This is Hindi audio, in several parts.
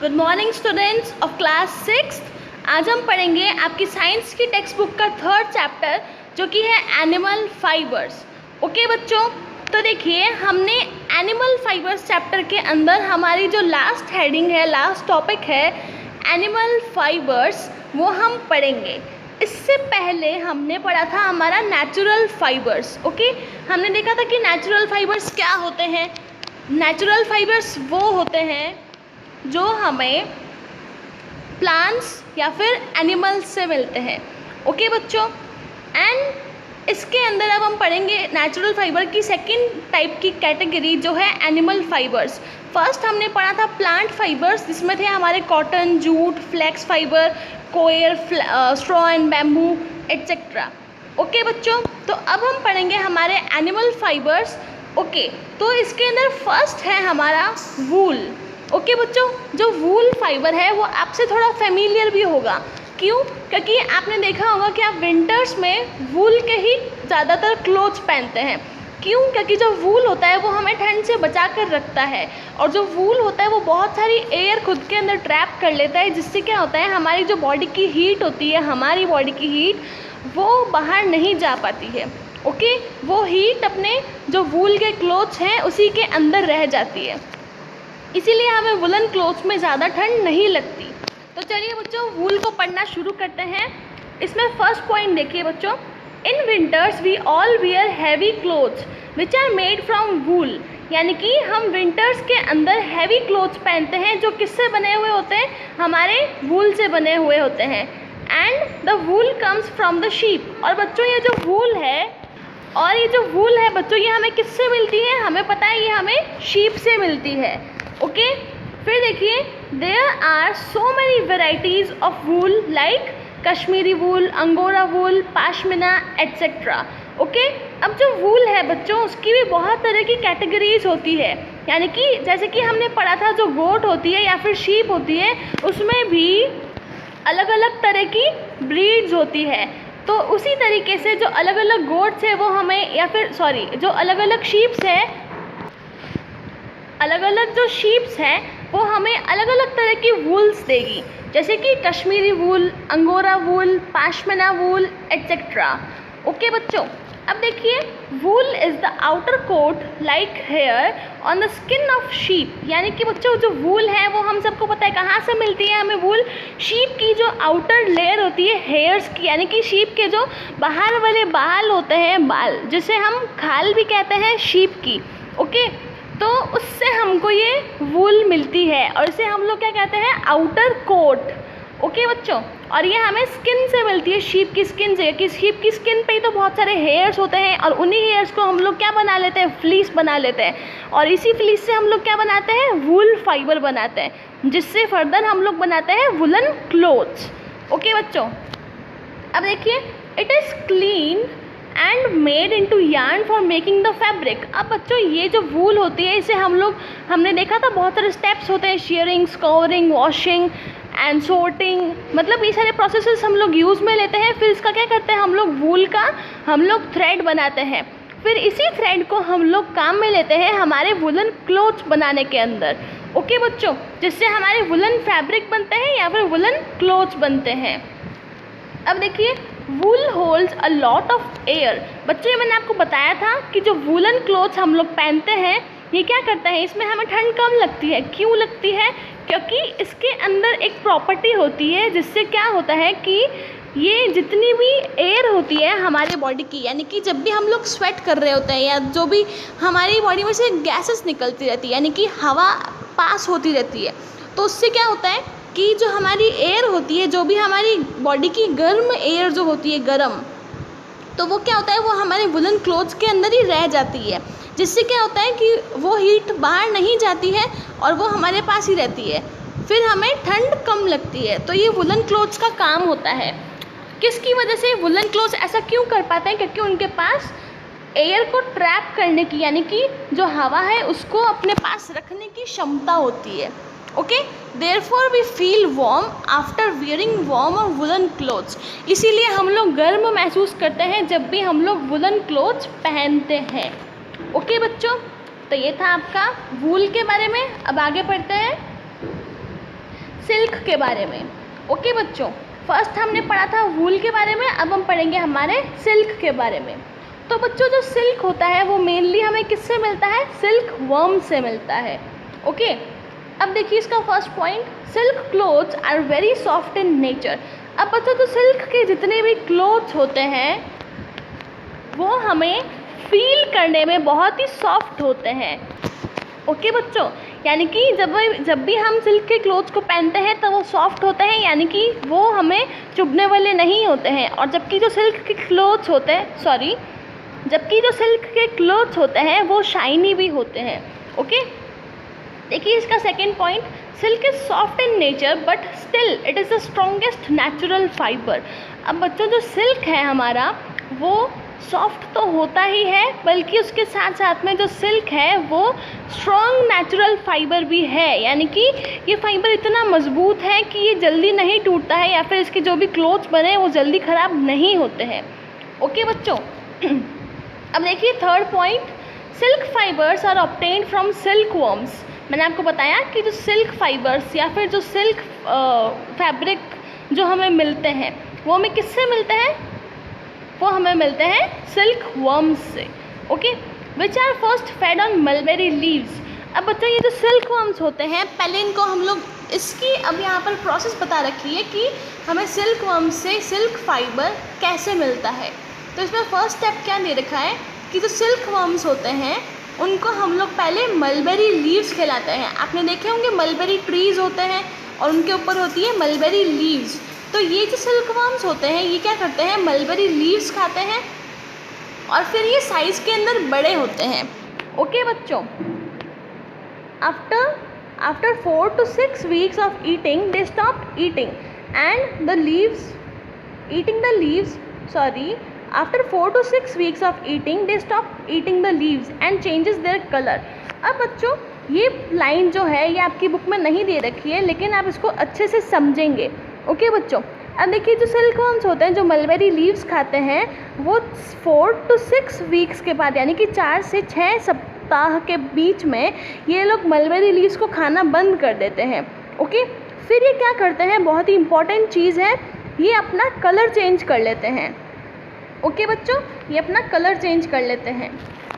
Good morning students of class 6। आज हम पढ़ेंगे आपकी साइंस की टेक्स्ट बुक का 3rd चैप्टर जो कि है एनिमल फाइबर्स। ओके बच्चों, तो देखिए हमने एनिमल फाइबर्स चैप्टर के अंदर हमारी जो लास्ट हेडिंग है, लास्ट टॉपिक है एनिमल फाइबर्स, वो हम पढ़ेंगे। इससे पहले हमने पढ़ा था हमारा नेचुरल फाइबर्स। ओके, हमने देखा था कि नेचुरल फाइबर्स क्या होते हैं। नेचुरल फाइबर्स वो होते हैं जो हमें प्लांट्स या फिर एनिमल्स से मिलते हैं। ओके बच्चों, एंड इसके अंदर अब हम पढ़ेंगे नेचुरल फाइबर की सेकंड टाइप की कैटेगरी जो है एनिमल फाइबर्स। फर्स्ट हमने पढ़ा था प्लांट फाइबर्स, जिसमें थे हमारे cotton, jute, flax fibre, coir, straw and bamboo etcetera. Okay बच्चों, तो अब हम पढ़ेंगे हमारे एनिमल फाइबर्स। ओके, तो इसके अंदर फर्स्ट है हमारा वूल। ओके बच्चों, जो वूल फाइबर है वो आपसे थोड़ा फेमिलियर भी होगा। क्यों? क्योंकि आपने देखा होगा कि आप विंटर्स में वूल के ही ज़्यादातर क्लोथ्स पहनते हैं। क्यों? क्योंकि जो वूल होता है वो हमें ठंड से बचा कर रखता है, और जो वूल होता है वो बहुत सारी एयर खुद के अंदर ट्रैप कर लेता है, जिससे क्या होता है हमारी जो बॉडी की हीट होती है, हमारी बॉडी की हीट वो बाहर नहीं जा पाती है। ओके, वो हीट अपने जो वूल के क्लोथ्स हैं उसी के अंदर रह जाती है, इसीलिए हमें वुलन क्लोथ्स में ज़्यादा ठंड नहीं लगती। तो चलिए बच्चों, वूल को पढ़ना शुरू करते हैं। इसमें फर्स्ट पॉइंट देखिए बच्चों, in winters we all wear heavy clothes which are made from wool. यानी कि हम विंटर्स के अंदर हैवी क्लोथ्स पहनते हैं जो किससे बने हुए होते हैं, हमारे वूल से बने हुए होते हैं। And the wool comes from the sheep. और बच्चों ये जो वूल है बच्चों, ये हमें किससे मिलती है? हमें पता है ये हमें शीप से मिलती है। ओके, फिर देखिए there are so many varieties of wool like Kashmiri wool, angora wool, pashmina etcetera. Okay, अब जो वूल है बच्चों उसकी भी बहुत तरह की कैटेगरीज होती है। यानी कि जैसे कि हमने पढ़ा था जो गोट होती है या फिर शीप होती है, उसमें भी अलग अलग तरह की ब्रीड्स होती है। तो उसी तरीके से जो अलग अलग गोट्स है वो हमें जो अलग अलग शीप्स है, अलग अलग जो शीप्स हैं वो हमें अलग अलग तरह की वूल्स देगी, जैसे कि Kashmiri wool, angora wool, pashmina wool etcetera. Okay बच्चों, अब देखिए wool is the outer coat like hair on the skin of sheep. यानी कि बच्चों जो वूल है वो हम सबको पता है कहाँ से मिलती है हमें वूल। शीप की जो आउटर लेयर होती है हेयर्स की, यानी कि शीप के जो बाहर वाले बाल होते हैं, बाल जिसे हम खाल भी कहते हैं शीप की। ओके, तो उससे हमको ये वूल मिलती है और इसे हम लोग क्या कहते हैं, आउटर कोट। ओके बच्चों, और ये हमें स्किन से मिलती है, शीप की स्किन से। कि शीप की स्किन पे ही तो बहुत सारे हेयर्स होते हैं और उन्हीं हेयर्स को हम लोग क्या बना लेते हैं, फ्लीस बना लेते हैं, और इसी फ्लीस से हम लोग क्या बनाते हैं, वूल फाइबर बनाते हैं, जिससे फर्दर हम लोग बनाते हैं वुलन क्लोथ्स। ओके बच्चों, अब देखिए it is clean and made into yarn for making the fabric. अब बच्चों ये जो वूल होती है इसे हमने देखा था बहुत सारे स्टेप्स होते हैं, sharing, scoring, washing and sorting, मतलब ये सारे प्रोसेसेस हम लोग यूज़ में लेते हैं। फिर इसका क्या करते हैं, हम लोग वूल का थ्रेड बनाते हैं, फिर इसी थ्रेड को हम लोग काम में लेते हैं हमारे वुलन क्लोथ्स बनाने के अंदर। ओके बच्चों, जिससे हमारे वुलन फैब्रिक बनते हैं या फिर वुलन क्लोथ्स बनते हैं। अब देखिए wool holds a lot of air. बच्चों ये मैंने आपको बताया था कि जो वूलन क्लोथ्स हम लोग पहनते हैं ये क्या करता है, इसमें हमें ठंड कम लगती है। क्यों लगती है? क्योंकि इसके अंदर एक प्रॉपर्टी होती है जिससे क्या होता है कि ये जितनी भी एयर होती है हमारे बॉडी की, यानी कि जब भी हम लोग स्वेट कर रहे होते हैं या जो भी हमारी बॉडी में से गैसेस निकलती रहती है, यानी कि हवा पास होती रहती है, तो उससे क्या होता है कि जो हमारी एयर होती है, जो भी हमारी बॉडी की गर्म एयर जो होती है, गर्म, तो वो क्या होता है, वो हमारे वुलन क्लोथ्स के अंदर ही रह जाती है, जिससे क्या होता है कि वो हीट बाहर नहीं जाती है और वो हमारे पास ही रहती है, फिर हमें ठंड कम लगती है। तो ये वुलन क्लोथ्स का काम होता है। किसकी वजह से वुलन क्लोथ्स ऐसा क्यों कर पाते हैं? क्योंकि उनके पास एयर को ट्रैप करने की, यानी कि जो हवा है उसको अपने पास रखने की क्षमता होती है। Okay, therefore we feel warm after wearing warm और वुलन क्लोथ्स। इसीलिए हम लोग गर्म महसूस करते हैं जब भी हम लोग वुलन क्लोथ्स पहनते हैं। ओके बच्चों, तो ये था आपका वूल के बारे में। अब आगे पढ़ते हैं। सिल्क के बारे में। ओके बच्चों, फर्स्ट हमने पढ़ा था वूल के बारे में, अब हम पढ़ेंगे हमारे सिल्क के बारे में। तो बच्चों जो सिल्क होता है वो मेनली हमें किससे मिलता है? सिल्क वर्म से मिलता है। ओके, अब देखिए इसका first point, silk clothes are very soft in nature. अब बच्चों जो सिल्क के जितने भी क्लोथ्स होते हैं वो हमें फील करने में बहुत ही सॉफ्ट होते हैं। ओके बच्चों, यानी कि जब भी हम सिल्क के क्लोथ्स को पहनते हैं तो वो सॉफ्ट होते हैं, यानी कि वो हमें चुभने वाले नहीं होते हैं। और जबकि जो सिल्क के क्लोथ्स होते हैं वो शाइनी भी होते हैं। ओके, देखिए इसका second point, silk is soft in nature but still it is the strongest natural fibre. अब बच्चों जो सिल्क है हमारा वो सॉफ्ट तो होता ही है, बल्कि उसके साथ साथ में जो सिल्क है वो स्ट्रॉन्ग नेचुरल फाइबर भी है, यानी कि ये फाइबर इतना मजबूत है कि ये जल्दी नहीं टूटता है, या फिर इसके जो भी क्लोथ्स बने वो जल्दी ख़राब नहीं होते हैं। ओके बच्चों, अब देखिए third point, silk fibres are obtained from silkworms. मैंने आपको बताया कि जो सिल्क फाइबर्स या फिर जो सिल्क फैब्रिक जो हमें मिलते हैं वो हमें किससे मिलते हैं? वो हमें मिलते हैं सिल्क वर्म्स से। Okay, which are first fed on mulberry leaves. अब बच्चों ये जो सिल्क वर्म्स होते हैं, पहले इनको हम लोग इसकी अब यहाँ पर प्रोसेस बता रखी है कि हमें सिल्क वर्म्स से सिल्क फाइबर कैसे मिलता है। तो इसमें फर्स्ट स्टेप क्या दे रखा है कि जो सिल्क वर्म्स होते हैं उनको हम लोग पहले मलबेरी लीव्स खिलाते हैं। आपने देखे होंगे मलबेरी ट्रीज़ होते हैं और उनके ऊपर होती है मलबेरी लीव्स। तो ये जो सिल्क वर्म्स होते हैं ये क्या करते हैं? मलबेरी लीव्स खाते हैं और फिर ये साइज़ के अंदर बड़े होते हैं। ओके बच्चों, after 4 to 6 weeks of eating they stopped eating and the leaves eating the leaves after 4 to 6 weeks of eating they stop eating the leaves and changes their color। अब बच्चों ये लाइन जो है ये आपकी बुक में नहीं दे रखी है, लेकिन आप इसको अच्छे से समझेंगे। ओके बच्चों, अब देखिए जो सिल्क वर्म्स होते हैं जो मलबेरी लीव्स खाते हैं वो 4 to 6 वीक्स के बाद, यानी कि 4 से 6 सप्ताह के बीच में ये लोग मलबेरी लीव्स को खाना बंद कर देते हैं। ओके, फिर ये क्या करते हैं? बहुत ही इंपॉर्टेंट चीज़ है, ये अपना कलर चेंज कर लेते हैं। ओके बच्चों, ये अपना कलर चेंज कर लेते हैं।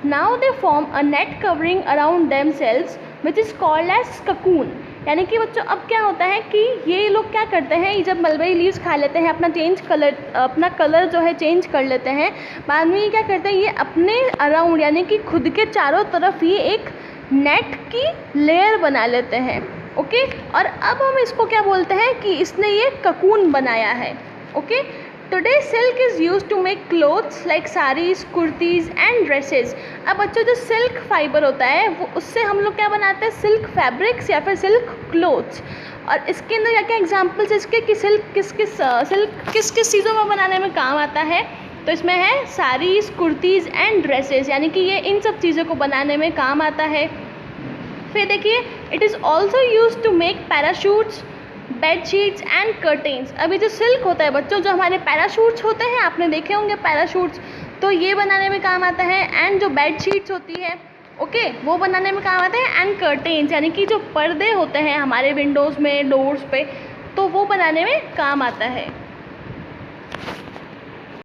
Now they form a net covering around themselves which is called as cocoon. यानी कि बच्चों अब क्या होता है कि ये लोग क्या करते हैं, जब मलबेरी लीव्स खा लेते हैं अपना कलर जो है चेंज कर लेते हैं, बाद में ये क्या करते हैं, ये अपने अराउंड यानी कि खुद के चारों तरफ ये एक नेट की लेयर बना लेते हैं। ओके, और अब हम इसको क्या बोलते हैं कि इसने ये ककून बनाया है। Okay, today silk is use to make clothes like saris, kurtis and dresses. अब बच्चों जो सिल्क फाइबर होता है वो उससे हम लोग क्या बनाते हैं? सिल्क फैब्रिक्स या फिर सिल्क क्लोथ्स। और इसके अंदर क्या क्या एग्जाम्पल्स इसके कि सिल्क किस किस चीज़ों में बनाने में काम आता है? तो इसमें है साड़ीज़, कुर्तीज़ एंड ड्रेसेस, यानी कि ये इन सब चीज़ों को बनाने में काम आता है। फिर देखिए, it is also use to make parachutes, bedsheets and curtains. अभी जो सिल्क होता है बच्चों, जो हमारे पैराशूट्स होते हैं, आपने देखे होंगे पैराशूट्स, तो ये बनाने में काम आता है। एंड जो बेडशीट्स होती है ओके वो बनाने में काम आते हैं। एंड कर्टेन्स यानी कि जो पर्दे होते हैं हमारे विंडोज़ में, डोर्स पे, तो वो बनाने में काम आता है।